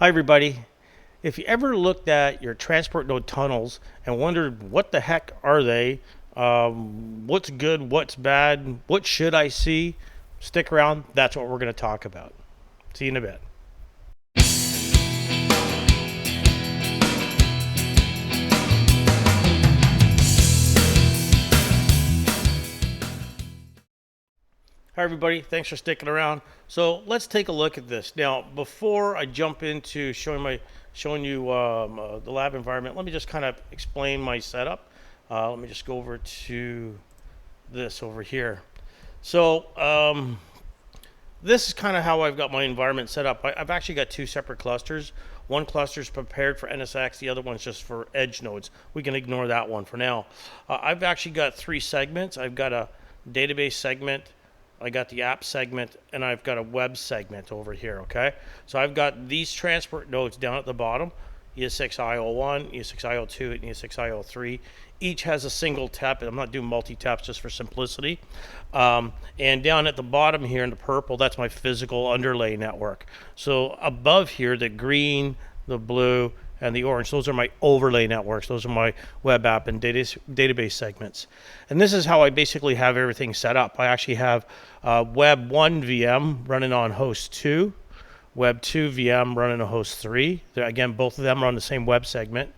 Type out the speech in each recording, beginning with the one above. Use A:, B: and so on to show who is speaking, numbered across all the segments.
A: Hi everybody. If you ever looked at your transport node tunnels and wondered what the heck are they, what's good, what's bad, what should I see, stick around. That's what we're going to talk about. See you in a bit. Hi everybody, thanks for sticking around. So let's take a look at this. Now, before I jump into showing you the lab environment, let me just kind of explain my setup. Let me just go over to this over here. So this is kind of how I've got my environment set up. I've actually got two separate clusters. One cluster is prepared for NSX, the other one's just for edge nodes. We can ignore that one for now. I've actually got three segments. I've got a database segment, I got the app segment, and I've got a web segment over here, okay? So I've got these transport nodes down at the bottom, ES6IO1, ES6IO2, and ES6IO3. Each has a single tap. I'm not doing multi-taps just for simplicity. And down at the bottom here in the purple, that's my physical underlay network. So above here, the green, the blue, and the orange, those are my overlay networks. Those are my web app and database segments. And this is how I basically have everything set up. I actually have Web 1 VM running on host 2, Web 2 VM running on host 3. Again, both of them are on the same web segment.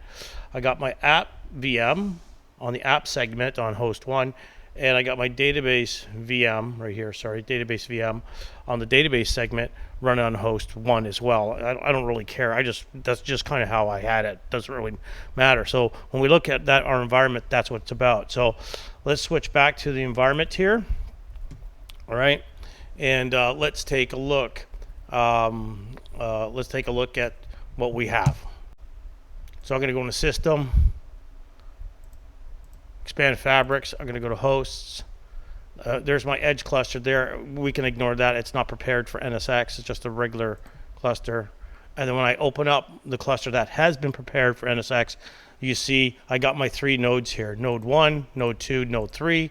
A: I got my app VM on the app segment on host 1, and I got my database VM right here, database VM on the database segment running on host 1 as well. I don't really care. That's just kind of how I had it. Doesn't really matter. So when we look at that, our environment, that's what it's about. So let's switch back to the environment here. All right, and let's take a look. Let's take a look at what we have. So I'm going to go into System, Expand Fabrics. I'm going to go to Hosts. There's my edge cluster there. We can ignore that. It's not prepared for NSX. It's just a regular cluster. And then when I open up the cluster that has been prepared for NSX, you see I got my three nodes here. Node 1, Node 2, Node 3.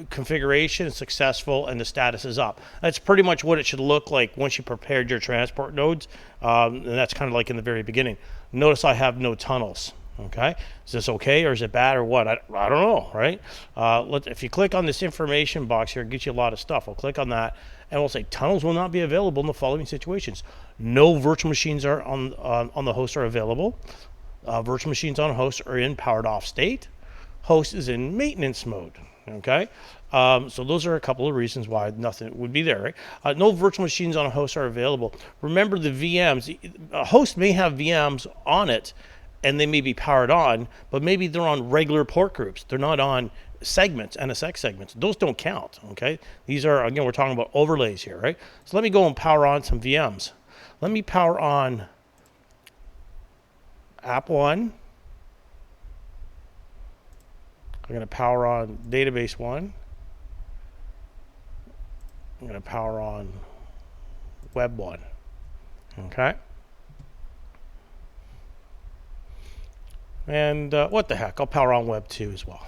A: Configuration is successful and the status is up. That's pretty much what it should look like once you prepared your transport nodes. And that's kind of like in the very beginning. Notice I have no tunnels. Okay, is this okay or is it bad or what? I don't know, right? If you click on this information box here, it gives you a lot of stuff. I'll click on that and we'll say tunnels will not be available in the following situations. No virtual machines are on the host are available. Virtual machines on host are in powered off state. Host is in maintenance mode. Okay, so those are a couple of reasons why nothing would be there, right? No virtual machines on a host are available. Remember the VMs, a host may have VMs on it and they may be powered on, but maybe they're on regular port groups. They're not on segments, NSX segments. Those don't count, okay? These are, again, we're talking about overlays here, right? So let me go and power on some VMs. Let me power on App 1. I'm going to power on Database 1. I'm going to power on Web 1. Okay. And what the heck, I'll power on Web 2 as well.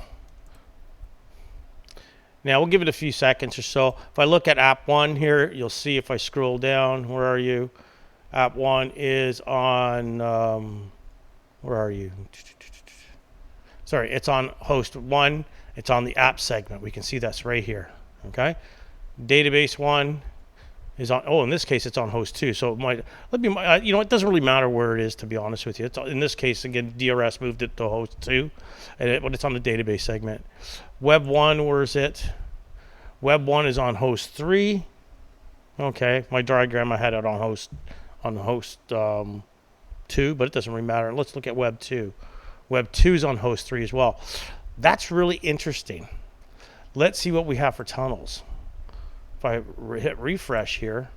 A: Now we'll give it a few seconds or so. If I look at App 1 here, you'll see if I scroll down, where are you? App 1 is on, where are you? Sorry, it's on host 1. It's on the app segment. We can see that's right here. Okay. Database 1 is on. Oh, in this case, it's on host 2. So it might. It doesn't really matter where it is, to be honest with you. It's in this case again. DRS moved it to host 2, but it's on the database segment. Web 1, where is it? Web 1 is on host 3. Okay, my diagram I had it on host 2, but it doesn't really matter. Let's look at Web 2. Web 2 is on host 3 as well. That's really interesting. Let's see what we have for tunnels. If I hit refresh here,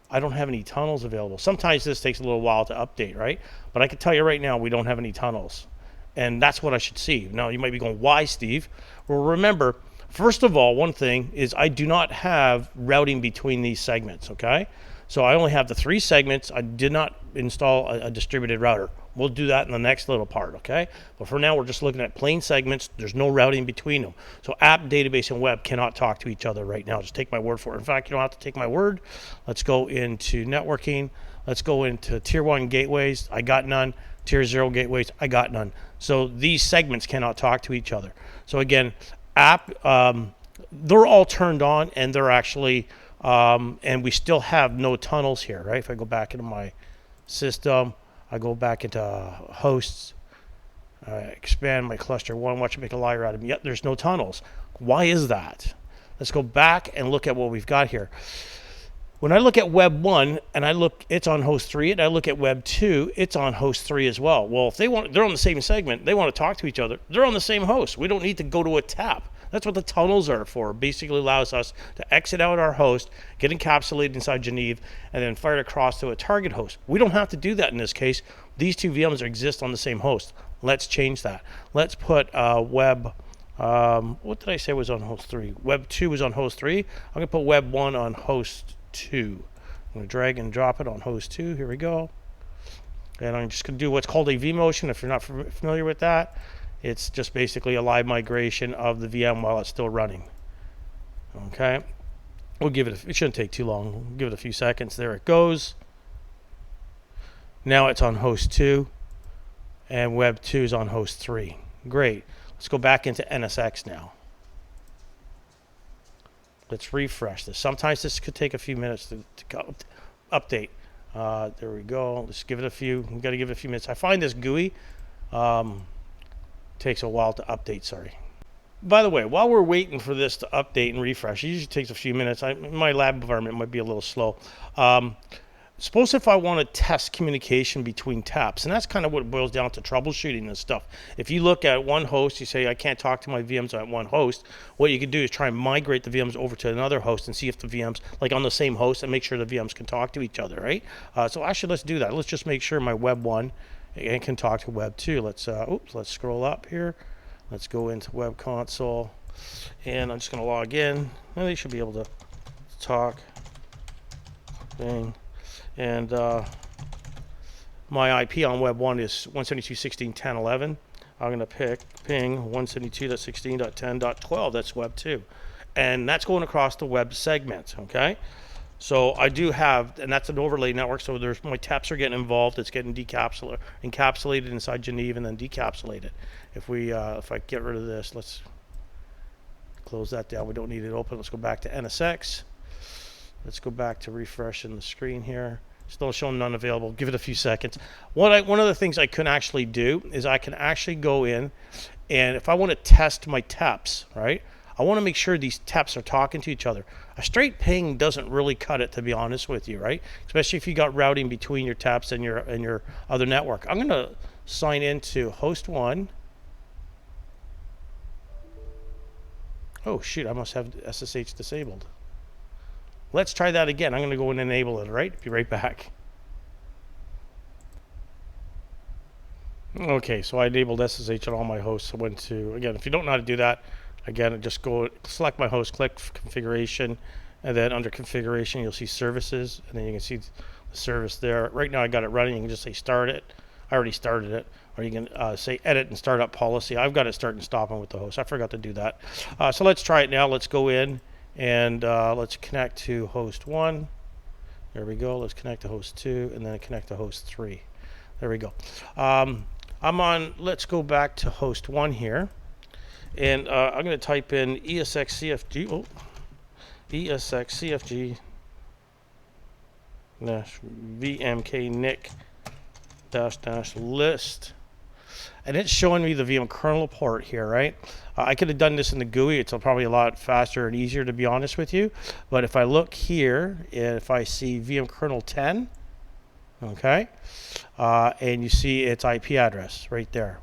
A: I don't have any tunnels available. Sometimes this takes a little while to update, right? But I can tell you right now, we don't have any tunnels. And that's what I should see. Now, you might be going, why, Steve? Well, remember, first of all, one thing is I do not have routing between these segments, okay? So I only have the three segments. I did not install a distributed router. We'll do that in the next little part, okay? But for now, we're just looking at plain segments. There's no routing between them. So app, database, and web cannot talk to each other right now. Just take my word for it. In fact, you don't have to take my word. Let's go into networking. Let's go into tier 1 gateways. I got none. Tier 0 gateways. I got none. So these segments cannot talk to each other. So again, app, they're all turned on, and they're actually, and we still have no tunnels here, right? If I go back into my system, I go back into hosts, expand my cluster 1, watch it make a liar out of me. Yep, there's no tunnels. Why is that? Let's go back and look at what we've got here. When I look at web 1 and I look, it's on host 3, and I look at web 2, it's on host 3 as well. Well, if they're on the same segment, they want to talk to each other, they're on the same host. We don't need to go to a tap. That's what the tunnels are for. It basically allows us to exit out our host, get encapsulated inside Geneve, and then fire it across to a target host. We don't have to do that in this case. These two VMs exist on the same host. Let's change that. Let's put web, what did I say was on host 3? Web 2 was on host 3. I'm going to put web 1 on host 2. I'm going to drag and drop it on host 2. Here we go. And I'm just going to do what's called a vMotion. If you're not familiar with that, it's just basically a live migration of the VM while it's still running. Okay. We'll give it, it shouldn't take too long. We'll give it a few seconds. There it goes. Now it's on host 2, and web 2 is on host 3. Great. Let's go back into NSX now. Let's refresh this. Sometimes this could take a few minutes to update. There we go. Let's give it a few. We've got to give it a few minutes. I find this GUI takes a while to update, sorry. By the way, while we're waiting for this to update and refresh, it usually takes a few minutes. My lab environment might be a little slow. Suppose if I want to test communication between taps, and that's kind of what it boils down to, troubleshooting this stuff. If you look at one host, you say, I can't talk to my VMs at one host. What you can do is try and migrate the VMs over to another host and see if the VMs, like on the same host, and make sure the VMs can talk to each other, right? So actually, let's do that. Let's just make sure my web 1 and can talk to web 2. Let's scroll up here. Let's go into web console, and I'm just going to log in, and they should be able to talk. Bing. And my IP on web 1 is 172.16.10.11. I'm going to pick ping 172.16.10.12. That's web 2, and that's going across the web segment. Okay. So I do have, and that's an overlay network, so there's my taps are getting involved. It's getting encapsulated inside Geneve and then decapsulated. If I get rid of this, let's close that down. We don't need it open. Let's go back to NSX. Let's go back to refreshing the screen here. Still showing none available. Give it a few seconds. One of the things I can actually do is I can actually go in, and if I want to test my taps, right? I want to make sure these taps are talking to each other. A straight ping doesn't really cut it, to be honest with you, right? Especially if you got routing between your taps and your other network. I'm going to sign into host 1. Oh shoot, I must have SSH disabled. Let's try that again. I'm going to go and enable it, all right? Be right back. Okay, so I enabled SSH on all my hosts. I went to, again, if you don't know how to do that, again, just go select my host, click configuration, and then under configuration, you'll see services, and then you can see the service there. Right now, I got it running. You can just say start it. I already started it. Or you can say edit and start up policy. I've got it start and stopping with the host. I forgot to do that. So let's try it now. Let's go in and let's connect to host 1. There we go. Let's connect to host 2 and then connect to host 3. There we go. I'm on, let's go back to host 1 here. And I'm going to type in ESXCFG. Oh, ESXCFG VMK NIC -- list. And it's showing me the VM kernel port here, right? I could have done this in the GUI. It's probably a lot faster and easier, to be honest with you. But if I look here, if I see VM kernel 10, okay, and you see its IP address right there.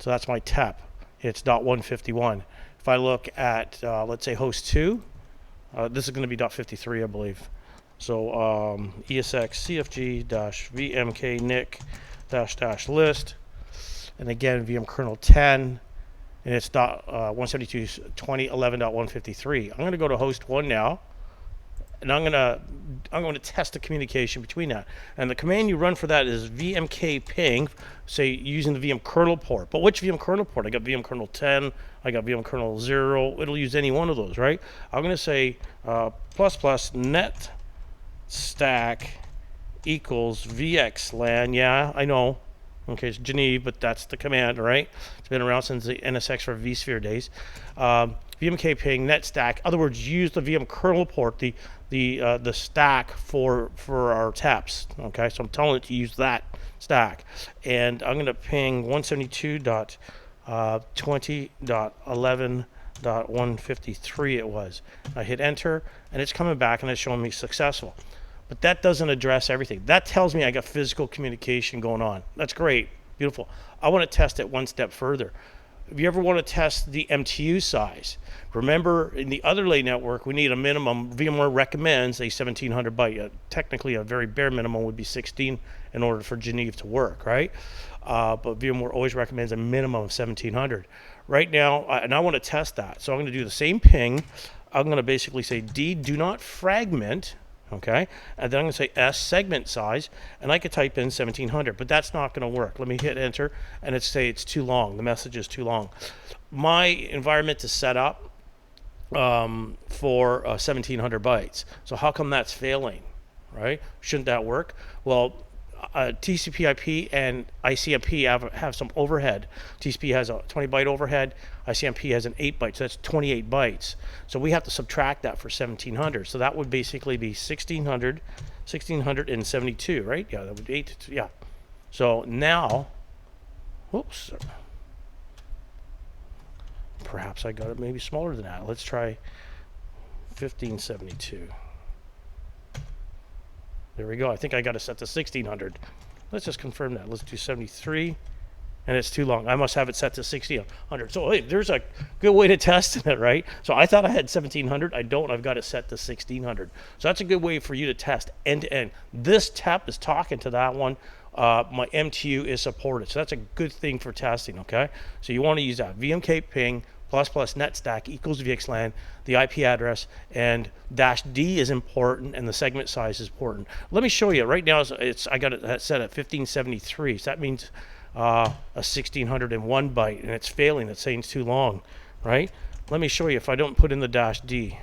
A: So that's my tap. It's .151. If I look at, let's say, host 2, this is going to be .53, I believe. So ESXCFG VMK NIC -- list. And again, VM kernel 10, and it's .172.20.11.153. I'm going to go to host 1 now, and I'm going to test the communication between that. And the command you run for that is vmk ping, say using the VM kernel port. But which VM kernel port? I got VM kernel 10, I got VM kernel 0. It'll use any one of those, right? I'm going to say ++ net stack equals VXLAN. Yeah, I know. Okay, it's Geneve, but that's the command, right? It's been around since the NSX for vSphere days. VMK ping net stack. Other words, use the VM kernel port, the stack for our taps. Okay, so I'm telling it to use that stack, and I'm going to ping 172.20.11.153. It was. I hit enter, and it's coming back, and it's showing me successful. But that doesn't address everything. That tells me I got physical communication going on. That's great, beautiful. I want to test it one step further. If you ever want to test the MTU size, remember in the other lay network, we need a minimum. VMware recommends a 1700 byte. Technically, a very bare minimum would be 16 in order for Geneve to work, right? But VMware always recommends a minimum of 1700. Right now, and I want to test that. So I'm going to do the same ping. I'm going to basically say D, do not fragment. Okay, and then I'm going to say S, segment size, and I could type in 1700, but that's not going to work. Let me hit enter, and it's too long. The message is too long. My environment is set up for 1700 bytes. So how come that's failing, right? Shouldn't that work? Well, TCP/IP and ICMP have some overhead. TCP has a 20 byte overhead. ICMP has an 8 byte, so that's 28 bytes. So we have to subtract that for 1700. So that would basically be 1672, right? Yeah, that would be 8. Yeah. So now, whoops. Perhaps I got it maybe smaller than that. Let's try 1572. There we go. I think I got it set to 1600. Let's just confirm that. Let's do 73. And it's too long. I must have it set to 1600. So hey, there's a good way to test it, right? So I thought I had 1700. I don't. I've got it set to 1600. So that's a good way for you to test end to end. This tap is talking to that one. My MTU is supported. So that's a good thing for testing, okay? So you want to use that. VMK ping ++ net stack equals VXLAN, the IP address, and -D is important, and the segment size is important. Let me show you. Right now, I got it set at 1573. So that means a 1601 byte, and it's failing. It's saying it's too long, right? Let me show you if I don't put in the -D.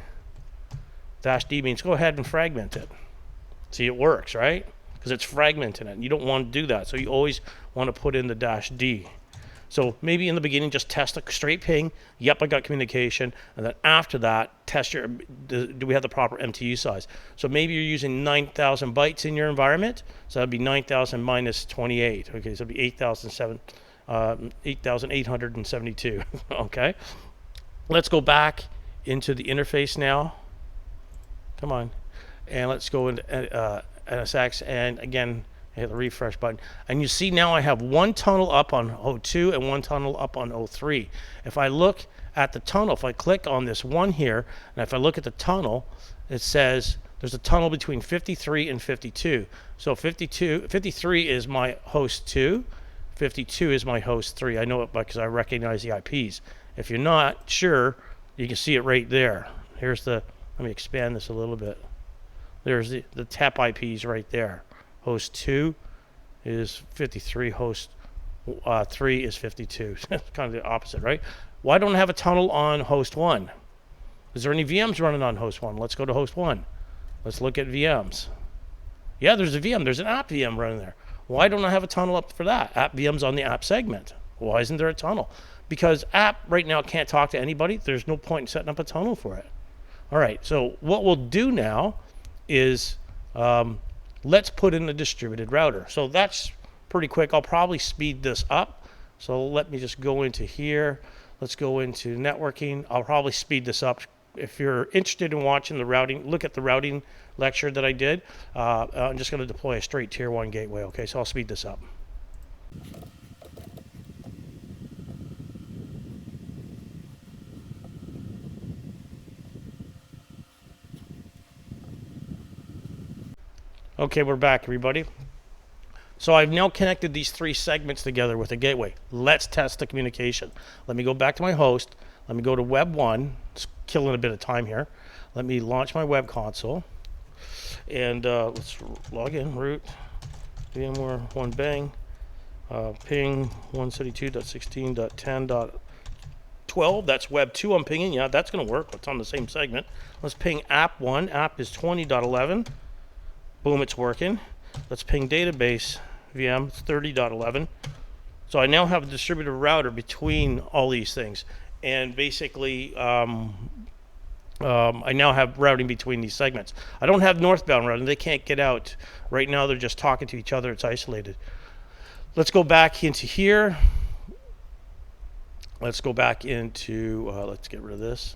A: -D means go ahead and fragment it. See, it works, right? Because it's fragmenting it, and you don't want to do that. So you always want to put in the -D. So maybe in the beginning, just test a straight ping. Yep, I got communication. And then after that, test do we have the proper MTU size? So maybe you're using 9,000 bytes in your environment. So that'd be 9,000 minus 28. Okay, so it'd be 8,872. Okay. Let's go back into the interface now. Come on. And let's go into NSX. And again, hit the refresh button, and you see now I have one tunnel up on O2 and one tunnel up on O3. If I look at the tunnel, if I click on this one here, and if I look at the tunnel, it says there's a tunnel between 53 and 52. So 53 is my host 2, 52 is my host 3. I know it because I recognize the IPs. If you're not sure, you can see it right there. Here's the, let me expand this a little bit. There's the tap IPs right there. Host 2 is 53, host 3 is 52. It's kind of the opposite, right? Why don't I have a tunnel on host 1? Is there any VMs running on host 1? Let's go to host 1. Let's look at VMs. Yeah, there's a VM. There's an app VM running there. Why don't I have a tunnel up for that? App VM's on the app segment. Why isn't there a tunnel? Because app right now can't talk to anybody. There's no point in setting up a tunnel for it. All right, so what we'll do now is let's put in a distributed router. So that's pretty quick. I'll probably speed this up. So let me just go into here. Let's go into networking. I'll probably speed this up. If you're interested in watching the routing, look at the routing lecture that I did. I'm just going to deploy a straight tier 1 gateway. Okay, so I'll speed this up. Okay, we're back, everybody. So I've now connected these 3 segments together with a gateway. Let's test the communication. Let me go back to my host. Let me go to web 1. It's killing a bit of time here. Let me launch my web console. And let's log in, root, VMware 1 bang, ping 172.16.10.12. That's web 2 I'm pinging. Yeah, that's going to work. It's on the same segment. Let's ping app 1. App is 20.11. Boom, it's working. Let's ping database VM. It's 30.11. So I now have a distributed router between all these things. And basically, I now have routing between these segments. I don't have northbound routing. They can't get out. Right now, they're just talking to each other. It's isolated. Let's go back into here. Let's go back into, let's get rid of this.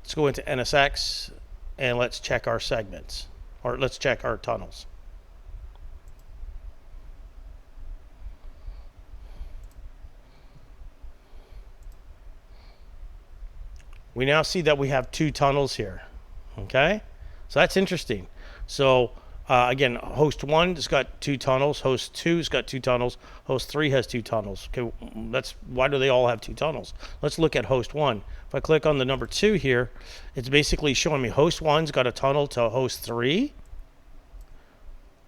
A: Let's go into NSX, and let's check our segments. Or let's check our tunnels. We now see that we have 2 tunnels here. Okay? So that's interesting. So again, host 1 has got 2 tunnels. Host 2 has got 2 tunnels. Host 3 has 2 tunnels. Okay, why do they all have 2 tunnels? Let's look at host 1. If I click on the number 2 here, it's basically showing me host 1's got a tunnel to host 3.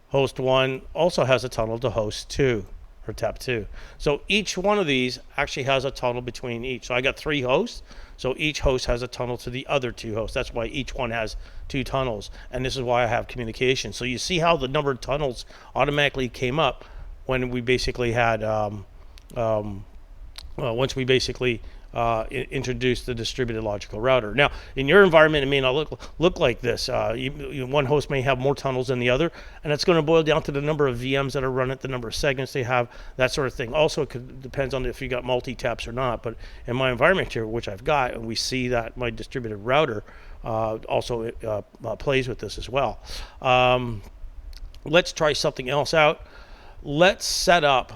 A: Host 1 also has a tunnel to host 2, or tap 2. So each one of these actually has a tunnel between each. So I got 3 hosts. So each host has a tunnel to the other 2 hosts. That's why each one has 2 tunnels. And this is why I have communication. So you see how the number of tunnels automatically came up when we basically had, once we basically introduced the distributed logical router. Now, in your environment, it may not look like this. One host may have more tunnels than the other, and it's going to boil down to the number of VMs that are run it, the number of segments they have, that sort of thing. Also, it depends on if you got multi-taps or not. But in my environment here, which I've got, and we see that my distributed router also plays with this as well. Let's try something else out. Let's set up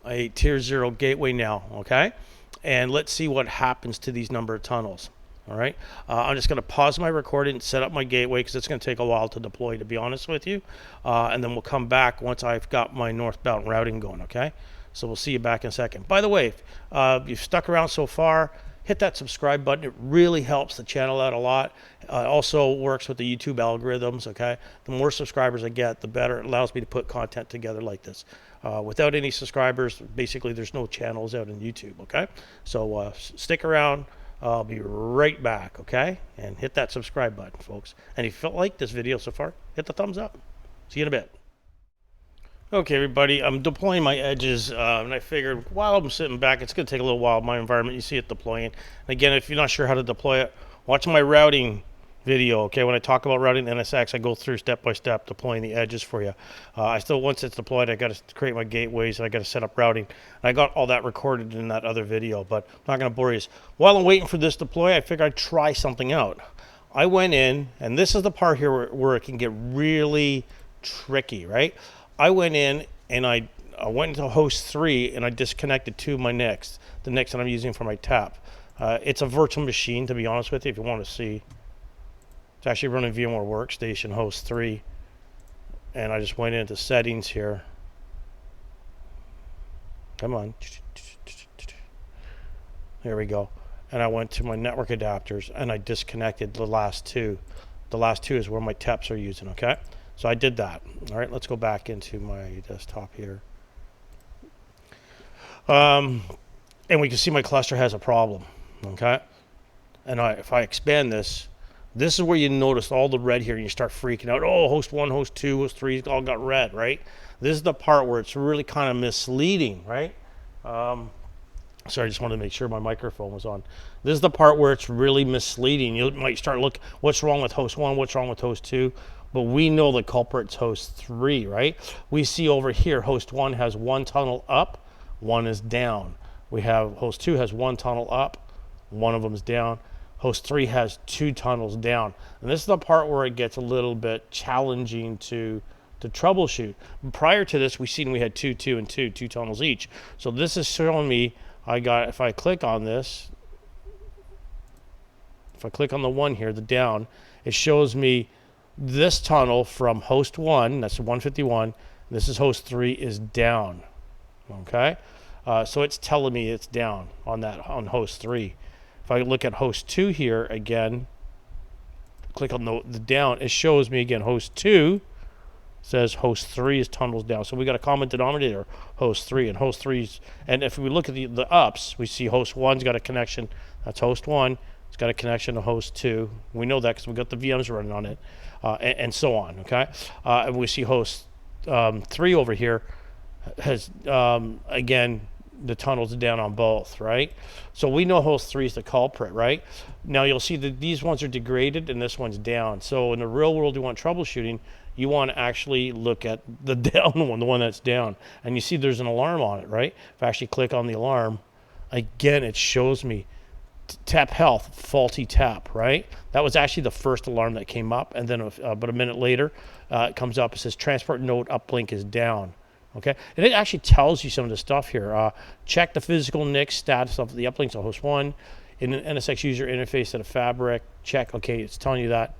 A: a tier 0 gateway now, okay? And let's see what happens to these number of tunnels. All right, I'm just going to pause my recording and set up my gateway because it's going to take a while to deploy, to be honest with you. And then we'll come back once I've got my northbound routing going, okay? So we'll see you back in a second. By the way, if you've stuck around so far, hit that subscribe button. It really helps the channel out a lot. Also works with the YouTube algorithms, okay? The more subscribers I get, the better. It allows me to put content together like this. Without any subscribers, basically there's no channels out in YouTube, okay? So stick around. I'll be right back, okay? And hit that subscribe button, folks. And if you like this video so far, hit the thumbs up. See you in a bit. Okay, everybody, I'm deploying my edges, and I figured while I'm sitting back, it's going to take a little while. My environment, you see it deploying. And again, if you're not sure how to deploy it, watch my routing video, okay? When I talk about routing NSX, I go through step by step deploying the edges for you. Once it's deployed, I got to create my gateways, and I got to set up routing. And I got all that recorded in that other video, but I'm not going to bore you. While I'm waiting for this deploy, I figured I'd try something out. I went in, and this is the part here where it can get really tricky, right? I went in and I went into host 3 and I disconnected 2 of my NICs, the NICs that I'm using for my tap. It's a virtual machine, to be honest with you, if you want to see. It's actually running VMware Workstation host 3. And I just went into settings here. Come on. There we go. And I went to my network adapters and I disconnected the last 2. The last 2 is where my taps are using, okay? So I did that. All right, let's go back into my desktop here. And we can see my cluster has a problem, okay? And if I expand this, this is where you notice all the red here and you start freaking out. Oh, host 1, host 2, host 3 all got red, right? This is the part where it's really kind of misleading, right? Sorry, I just wanted to make sure my microphone was on. This is the part where it's really misleading. You might start looking, what's wrong with host 1, what's wrong with host 2? But we know the culprit's host 3, right? We see over here, host 1 has 1 tunnel up, 1 is down. We have host 2 has 1 tunnel up, 1 of them is down. Host 3 has 2 tunnels down. And this is the part where it gets a little bit challenging to troubleshoot. Prior to this, we had 2, 2, and 2 tunnels each. So this is showing me, if I click on this, if I click on the 1 here, the down, it shows me this tunnel from host 1, that's 151, this is host 3, is down, okay? So it's telling me it's down on host 3. If I look at host 2 here again, click on the down, it shows me again host 2 says host 3 is tunnels down. So we got a common denominator, host 3, and host 3's. And if we look at the ups, we see host 1's got a connection. That's host 1. It's got a connection to host 2. We know that because we got the VMs running on it, and so on. Okay, and we see host 3 over here has again the tunnels down on both, right? So we know host 3 is the culprit, right? Now you'll see that these ones are degraded and this one's down. So in the real world, you want troubleshooting, you want to actually look at the down one, the one that's down. And you see there's an alarm on it, right? If I actually click on the alarm, again, it shows me tap health, faulty tap, right? That was actually the first alarm that came up. And then about a minute later, it comes up, it says transport node uplink is down. Okay, and it actually tells you some of the stuff here. Check the physical NIC status of the uplinks on host 1 in an NSX user interface at a fabric. Check, okay, it's telling you that.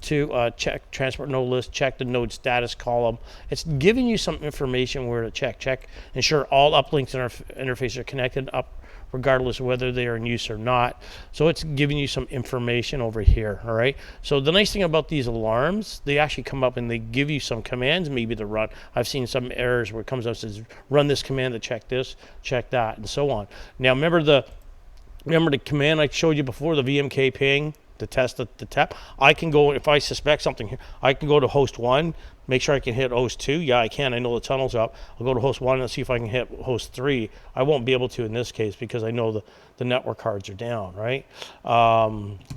A: 2, check transport node list, check the node status column. It's giving you some information where to check. Ensure all uplinks interfaces are connected up regardless of whether they are in use or not. So it's giving you some information over here, all right? So the nice thing about these alarms, they actually come up and they give you some commands maybe to run. I've seen some errors where it comes up and says, run this command to check this, check that, and so on. Now remember the command I showed you before, the VMK ping, to test the tap? I can go, if I suspect something here, I can go to host 1, make sure I can hit host 2. Yeah, I can. I know the tunnel's up. I'll go to host 1 and see if I can hit host 3. I won't be able to in this case because I know the network cards are down, right?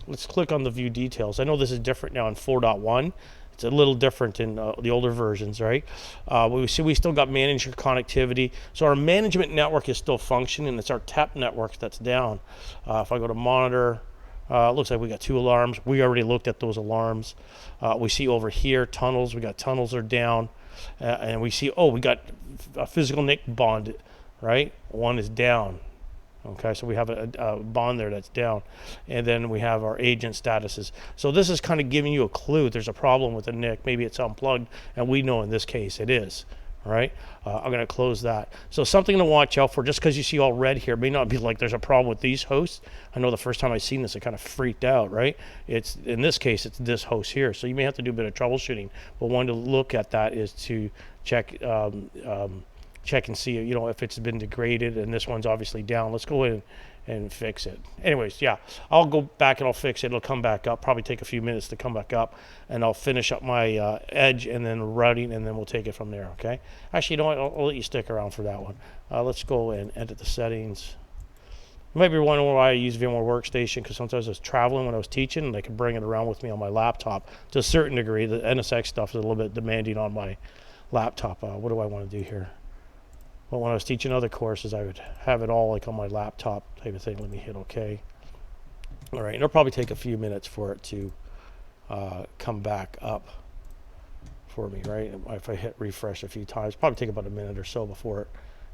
A: Let's click on the view details. I know this is different now in 4.1. It's a little different in the older versions, right? We see we still got manager connectivity. So our management network is still functioning. It's our tap network that's down. If I go to monitor, looks like we got 2 alarms. We already looked at those alarms. We see over here tunnels. We got tunnels are down. And we see, we got a physical NIC bond, right? 1 is down. Okay, so we have a bond there that's down. And then we have our agent statuses. So this is kind of giving you a clue. There's a problem with the NIC. Maybe it's unplugged, and we know in this case it is. All right, I'm going to close that. So something to watch out for, just because you see all red here, may not be like there's a problem with these hosts. I know the first time I seen this, I kind of freaked out, right? It's, in this case, it's this host here. So you may have to do a bit of troubleshooting. But one to look at that is to check check and see, if it's been degraded, and this one's obviously down. Let's go in and fix it. Anyways, yeah, I'll go back and I'll fix it. It'll come back up. Probably take a few minutes to come back up, and I'll finish up my edge and then routing, and then we'll take it from there. Okay. Actually, you know what? I'll let you stick around for that one. Let's go and edit the settings. You might be wondering why I use VMware Workstation, because sometimes I was traveling when I was teaching, and I could bring it around with me on my laptop to a certain degree. The NSX stuff is a little bit demanding on my laptop. What do I want to do here? Well, when I was teaching other courses, I would have it all like on my laptop type of thing. Let me hit OK. All right, it'll probably take a few minutes for it to come back up for me, right? If I hit refresh a few times, probably take about a minute or so before it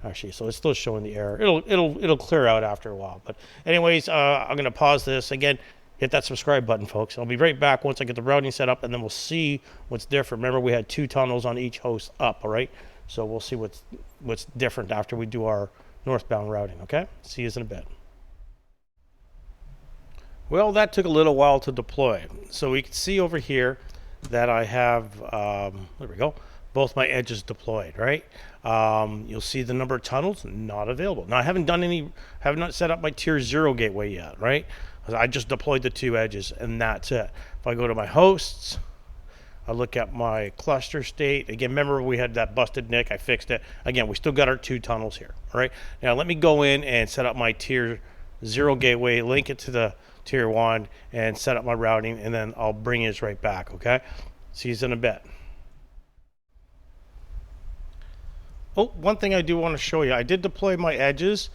A: actually. So it's still showing the error. It'll clear out after a while. But anyways, I'm going to pause this again. Hit that subscribe button, folks. I'll be right back once I get the routing set up, and then we'll see what's different. Remember, we had 2 tunnels on each host up. All right. So we'll see what's different after we do our northbound routing, okay? See you in a bit. Well, that took a little while to deploy. So we can see over here that I have, there we go, both my edges deployed, right? You'll see the number of tunnels not available. Now I haven't not set up my tier 0 gateway yet, right? I just deployed the 2 edges, and that's it. If I go to my hosts, I look at my cluster state. Again, remember we had that busted NIC. I fixed it. Again, we still got our 2 tunnels here. All right. Now let me go in and set up my tier 0 gateway, link it to the tier 1, and set up my routing, and then I'll bring you right back. Okay. See you in a bit. Oh, one thing I do want to show you. I did deploy my edges,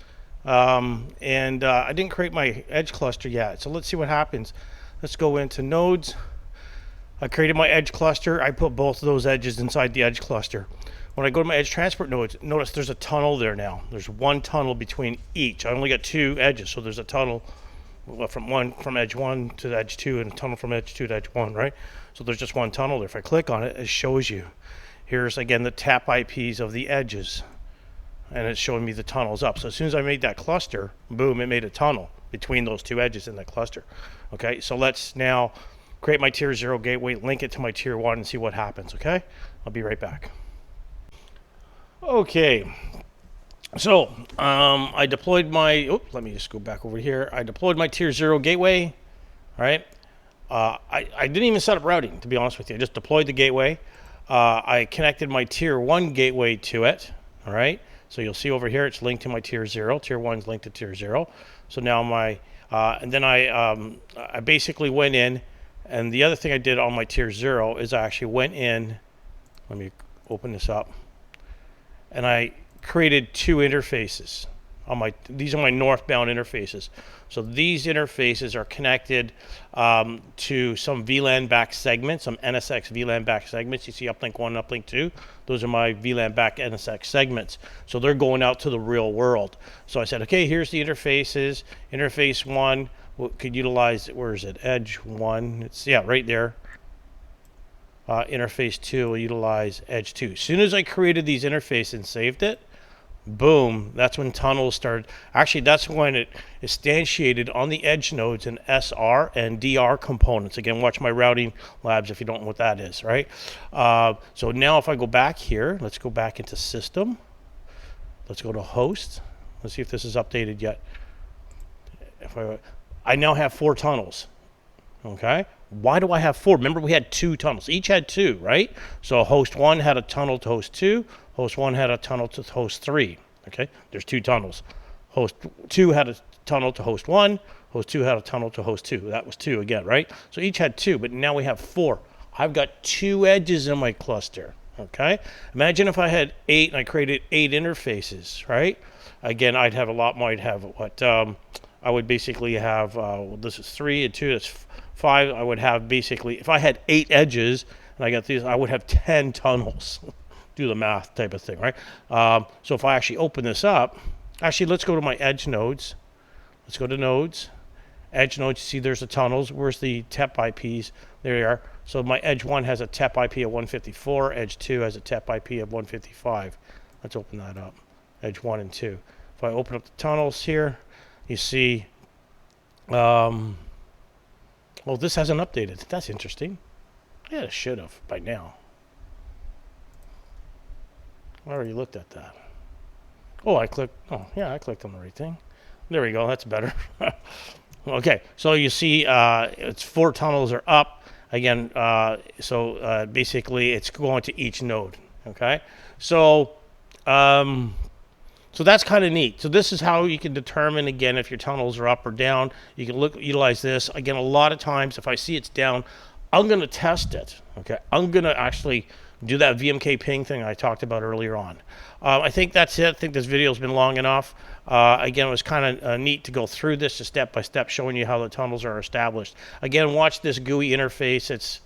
A: and I didn't create my edge cluster yet. So let's see what happens. Let's go into nodes. I created my edge cluster. I put both of those edges inside the edge cluster. When I go to my edge transport nodes, notice there's a tunnel there now. There's 1 tunnel between each. I only got 2 edges, so there's a tunnel from edge 1 to edge 2, and a tunnel from edge 2 to edge 1, right? So there's just 1 tunnel there. If I click on it, it shows you. Here's again the tap IPs of the edges, and it's showing me the tunnels up. So as soon as I made that cluster, boom, it made a tunnel between those 2 edges in the cluster. Okay, so let's now create my tier 0 gateway, link it to my tier 1, and see what happens, okay? I'll be right back. Okay, so I deployed my, let me just go back over here. I deployed my tier 0 gateway, all right? I didn't even set up routing, to be honest with you. I just deployed the gateway. I connected my tier 1 gateway to it, all right? So you'll see over here, it's linked to my tier 0. Tier 1's linked to tier 0. So now my, and then I basically went in, and the other thing I did on my tier 0 is I actually went in, let me open this up, and I created 2 interfaces. These are my northbound interfaces. So these interfaces are connected to some VLAN back segments, some NSX VLAN back segments. You see uplink 1 and uplink 2. Those are my VLAN back NSX segments. So they're going out to the real world. So I said, okay, here's the interfaces. Interface 1 could utilize, where is it? Edge 1. It's, yeah, right there. Interface 2 will utilize Edge 2. As soon as I created these interfaces and saved it, boom, that's when tunnels started. Actually, that's when it instantiated on the edge nodes and SR and DR components. Again, watch my routing labs if you don't know what that is, right? So now if I go back here, let's go back into system. Let's go to host. Let's see if this is updated yet. If I now have 4 tunnels, okay? Why do I have 4? Remember, we had 2 tunnels. Each had 2, right? So host 1 had a tunnel to host 2. Host 1 had a tunnel to host 3. Okay, there's 2 tunnels. Host 2 had a tunnel to host 1. Host 2 had a tunnel to host 2. That was 2 again, right? So each had 2, but now we have 4. I've got 2 edges in my cluster. Okay, imagine if I had 8 and I created 8 interfaces, right? Again, I'd have a lot more. I'd have what I would basically have. Well, this is 3 and 2. That's 5. I would have basically, if I had 8 edges and I got these, I would have 10 tunnels. Do the math type of thing, right? So if I actually open this up, actually let's go to my edge nodes. Let's go to nodes. Edge nodes, you see there's the tunnels. Where's the TEP IPs? There they are. So my edge 1 has a TEP IP of 154. Edge 2 has a TEP IP of 155. Let's open that up. Edge 1 and 2. If I open up the tunnels here, you see, well, this hasn't updated. That's interesting. Yeah, it should have by now. I already looked at that. Oh, I clicked. Oh, yeah, I clicked on the right thing. There we go. That's better. Okay, so you see it's 4 tunnels are up. Again, so basically it's going to each node. Okay, so so that's kind of neat. So this is how you can determine, again, if your tunnels are up or down. You can utilize this. Again, a lot of times if I see it's down, I'm going to test it. Okay, I'm going to actually do that VMK ping thing I talked about earlier on. I think that's it. I think this video has been long enough. Again, it was kind of neat to go through this step by step, showing you how the tunnels are established. Again, watch this GUI interface. It's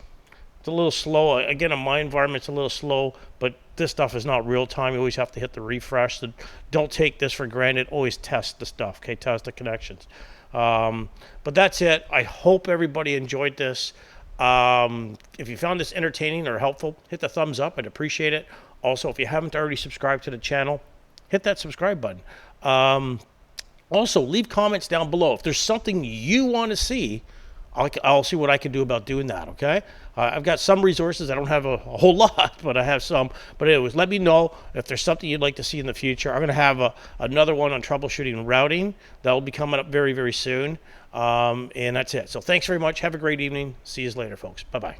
A: a little slow. Again, in my environment, it's a little slow, but this stuff is not real time. You always have to hit the refresh. So don't take this for granted. Always test the stuff, okay? Test the connections. But that's it. I hope everybody enjoyed this. If you found this entertaining or helpful, hit the thumbs up. I'd appreciate it. Also, if you haven't already subscribed to the channel, hit that subscribe button. Also, leave comments down below. If there's something you want to see, I'll see what I can do about doing that, okay? I've got some resources. I don't have a whole lot, but I have some. But anyways, let me know if there's something you'd like to see in the future. I'm going to have another one on troubleshooting and routing. That will be coming up very, very soon. And that's it. So thanks very much. Have a great evening. See you later, folks. Bye-bye.